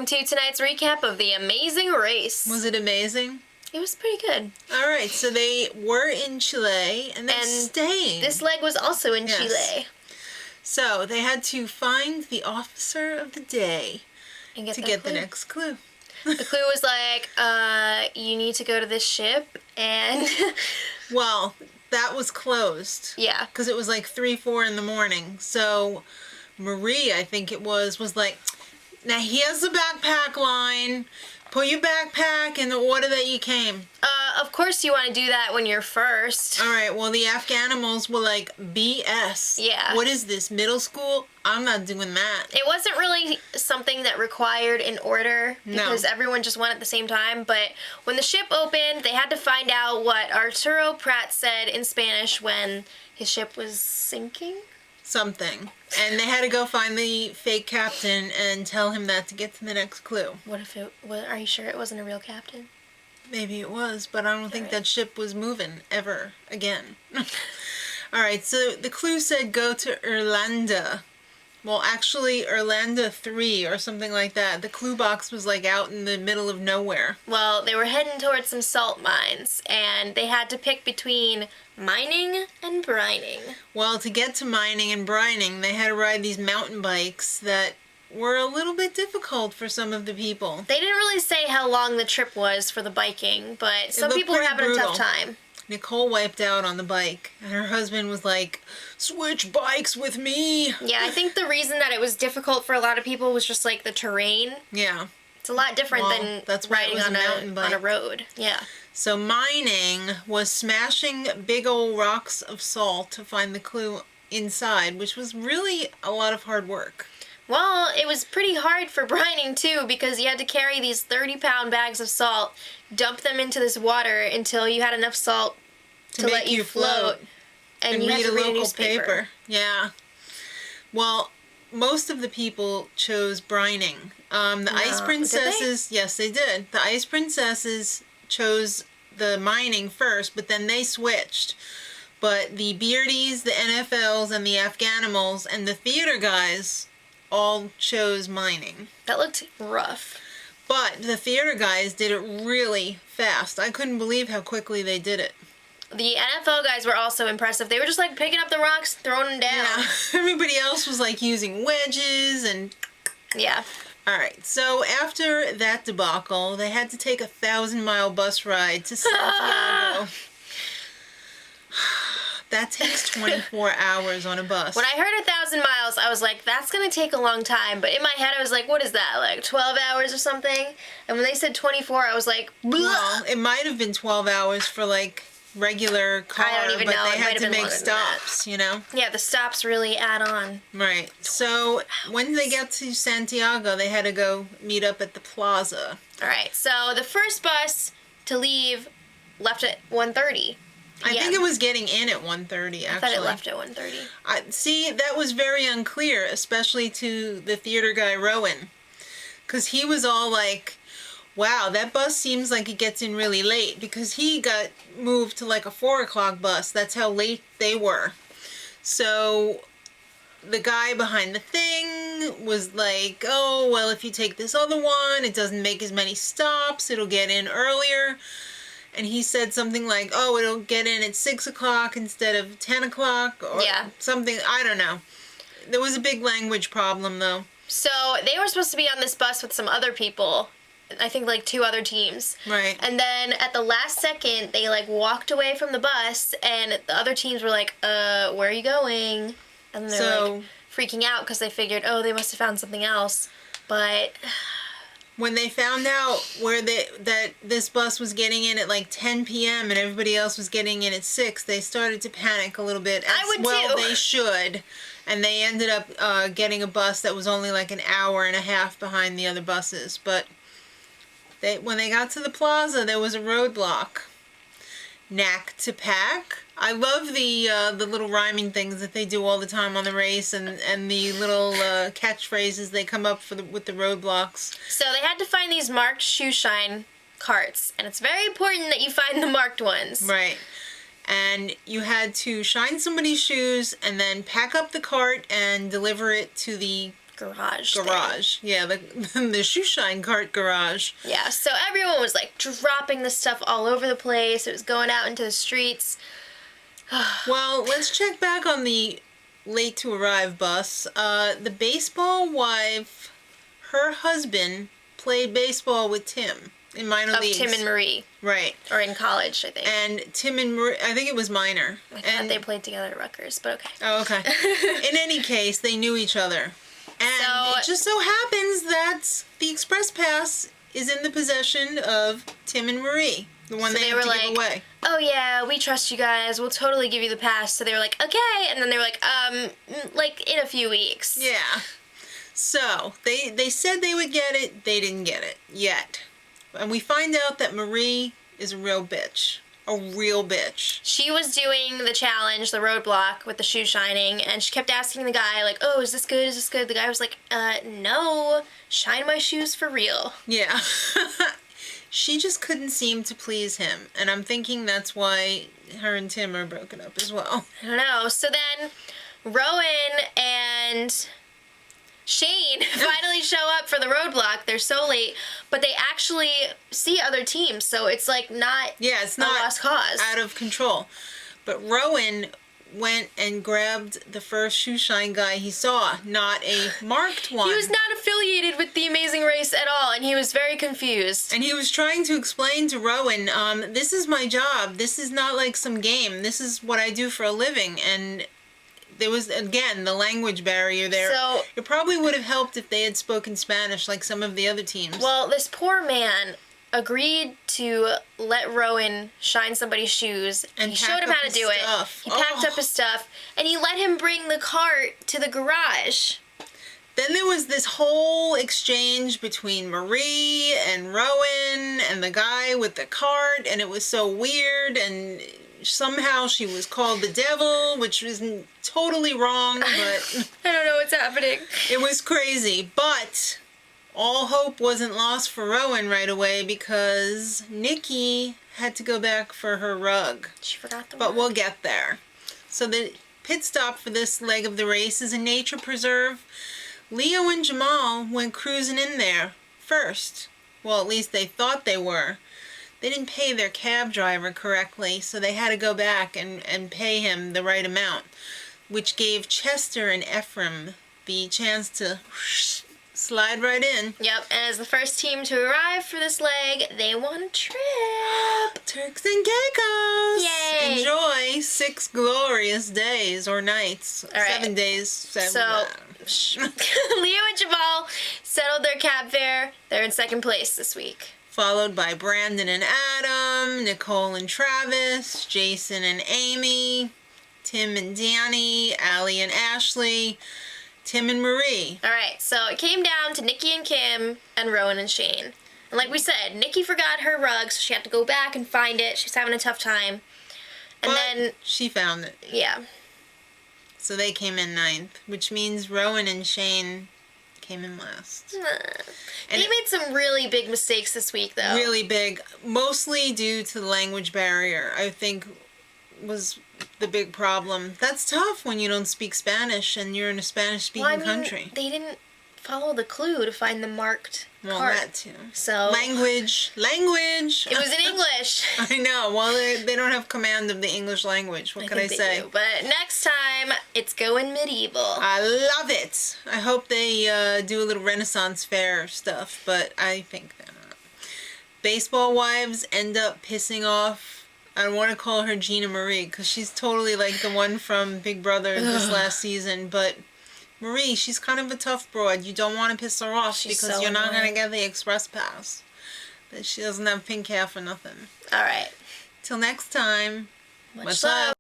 welcome to tonight's recap of The Amazing Race. Was it amazing? It was pretty good. All right, so they were in Chile and then staying. This leg was also in Chile. So they had to find the officer of the day And to get the next clue. The clue was like, you need to go to this ship and... Well, that was closed. Yeah. Because it was like 3, 4 in the morning. So Marie, I think it was like, now here's the backpack line. Put your backpack in the order that you came. Of course you want to do that when you're first. All right, well, the Afghanimals were like, BS. Yeah. What is this, middle school? I'm not doing that. It wasn't really something that required an order because everyone just went at the same time. But when the ship opened, they had to find out what Arturo Prat said in Spanish when his ship was sinking. Something. And they had to go find the fake captain and tell him that to get to the next clue. What if it was, are you sure it wasn't a real captain? Maybe it was, but I don't think that ship was moving ever again. Alright, so the clue said go to Irlanda. Well, actually, Irlanda 3 or something like that. The clue box was like out in the middle of nowhere. Well, they were heading towards some salt mines, and they had to pick between mining and brining. Well, to get to mining and brining, they had to ride these mountain bikes that were a little bit difficult for some of the people. They didn't really say how long the trip was for the biking, but some people were having a tough time. Nicole wiped out on the bike, and her husband was like, switch bikes with me. Yeah, I think the reason that it was difficult for a lot of people was just like the terrain. Yeah. It's a lot different than riding on a road. Yeah. So mining was smashing big old rocks of salt to find the clue inside, which was really a lot of hard work. Well, it was pretty hard for brining too because you had to carry these 30-pound bags of salt, dump them into this water until you had enough salt to let you float. And you had to read a newspaper. Yeah. Well, most of the people chose brining. The Ice Princesses, yes, they did. The Ice Princesses chose the mining first, but then they switched. But the Beardies, the NFLs, and the Afghanimals, and the theater guys all chose mining. That looked rough. But the theater guys did it really fast. I couldn't believe how quickly they did it. The NFL guys were also impressive. They were just like picking up the rocks, throwing them down. Yeah. Everybody else was like using wedges and... Yeah. Alright, so after that debacle, they had to take a 1,000-mile bus ride to Santiago. That takes 24 hours on a bus. When I heard 1,000 miles, I was like, that's going to take a long time. But in my head, I was like, what is that, like 12 hours or something? And when they said 24, I was like, blah. Well, it might have been 12 hours for, like, regular car, I don't even know. They had to make stops, you know? Yeah, the stops really add on. Right. So when they got to Santiago, they had to go meet up at the plaza. All right. So the first bus to leave left at 1:30. I think it was getting in at 1:30, actually. I thought it left at 1:30. See, that was very unclear, especially to the theater guy, Rowan. Because he was all like, wow, that bus seems like it gets in really late. Because he got moved to like a 4 o'clock bus. That's how late they were. So the guy behind the thing was like, oh, well, if you take this other one, it doesn't make as many stops. It'll get in earlier. And he said something like, oh, it'll get in at 6 o'clock instead of 10 o'clock or something. I don't know. There was a big language problem, though. So they were supposed to be on this bus with some other people. I think like 2 other teams. Right. And then at the last second, they like walked away from the bus and the other teams were like, where are you going? And they're like freaking out because they figured, oh, they must have found something else. But... when they found out that this bus was getting in at like 10 p.m. and everybody else was getting in at 6, they started to panic a little bit. I would well, too. They should. And they ended up getting a bus that was only like an hour and a half behind the other buses. But when they got to the plaza, there was a roadblock. Knack to pack. I love the little rhyming things that they do all the time on the race and the little catchphrases they come up with the roadblocks. So they had to find these marked shoe shine carts, and it's very important that you find the marked ones. Right. And you had to shine somebody's shoes and then pack up the cart and deliver it to the garage. Garage. Thing. Yeah, the shoe shine cart garage. Yeah, so everyone was like dropping the stuff all over the place. It was going out into the streets. Well, let's check back on the late to arrive bus. The baseball wife, her husband played baseball with Tim in minor leagues. Tim and Marie. Right. Or in college, I think. And Tim and Marie, I think it was minor. I thought they played together at Rutgers, but okay. Oh, okay. In any case, they knew each other. And So, it just so happens that the express pass is in the possession of Tim and Marie, the one they have to give away. Oh yeah, we trust you guys. We'll totally give you the pass. So they were like, okay. And then they were like in a few weeks. Yeah. So, they said they would get it. They didn't get it yet. And we find out that Marie is a real bitch. A real bitch. She was doing the challenge, the roadblock with the shoe shining, and she kept asking the guy, like, oh, is this good? Is this good? The guy was like, no, shine my shoes for real. Yeah. She just couldn't seem to please him. And I'm thinking that's why her and Tim are broken up as well. I don't know. So then Rowan and Shane finally show up for the roadblock. They're so late, but they actually see other teams, so it's like not it's not a lost cause. Out of control. But Rowan went and grabbed the first shoe shine guy he saw, not a marked one. He was not affiliated with the Amazing Race at all, and he was very confused. And he was trying to explain to Rowan, this is my job. This is not like some game. This is what I do for a living. And there was, again, the language barrier there. So, it probably would have helped if they had spoken Spanish like some of the other teams. Well, this poor man agreed to let Rowan shine somebody's shoes. And he showed him how to do it. He packed up his stuff, and he let him bring the cart to the garage. Then there was this whole exchange between Marie and Rowan and the guy with the cart, and it was so weird, and somehow she was called the devil, which was totally wrong, but I don't know what's happening. It was crazy. But all hope wasn't lost for Rowan right away because Nikki had to go back for her rug. She forgot the But rug. we'll get there. So the pit stop for this leg of the race is a nature preserve. Leo and Jamal went cruising in there first. Well, at least they thought they were. They didn't pay their cab driver correctly, so they had to go back and pay him the right amount, which gave Chester and Ephraim the chance to slide right in. Yep, and as the first team to arrive for this leg, they won a trip. Turks and Caicos! Yay! Enjoy 6 glorious days or nights. All right. 7 days. 7. So, Leo and Jamal settled their cab fare. They're in second place this week. Followed by Brandon and Adam, Nicole and Travis, Jason and Amy, Tim and Danny, Allie and Ashley, Tim and Marie. All right, so it came down to Nikki and Kim and Rowan and Shane. And like we said, Nikki forgot her rug, so she had to go back and find it. She's having a tough time. And then she found it. Yeah. So they came in 9th, which means Rowan and Shane came in last. They made some really big mistakes this week, though. Really big. Mostly due to the language barrier, I think, was the big problem. That's tough when you don't speak Spanish and you're in a Spanish-speaking country. They didn't follow the clue to find the marked cart. That too. So Language. It was in English. I know. Well, they don't have command of the English language. What can I say? Do. But next time, it's going medieval. I love it. I hope they do a little Renaissance fair stuff, but I think they're not. Baseball wives end up pissing off, I don't want to call her Gina Marie, because she's totally like the one from Big Brother this last season, but Marie, she's kind of a tough broad. You don't want to piss her off because you're not going to get the express pass. But she doesn't have pink hair for nothing. All right. Till next time. Much love.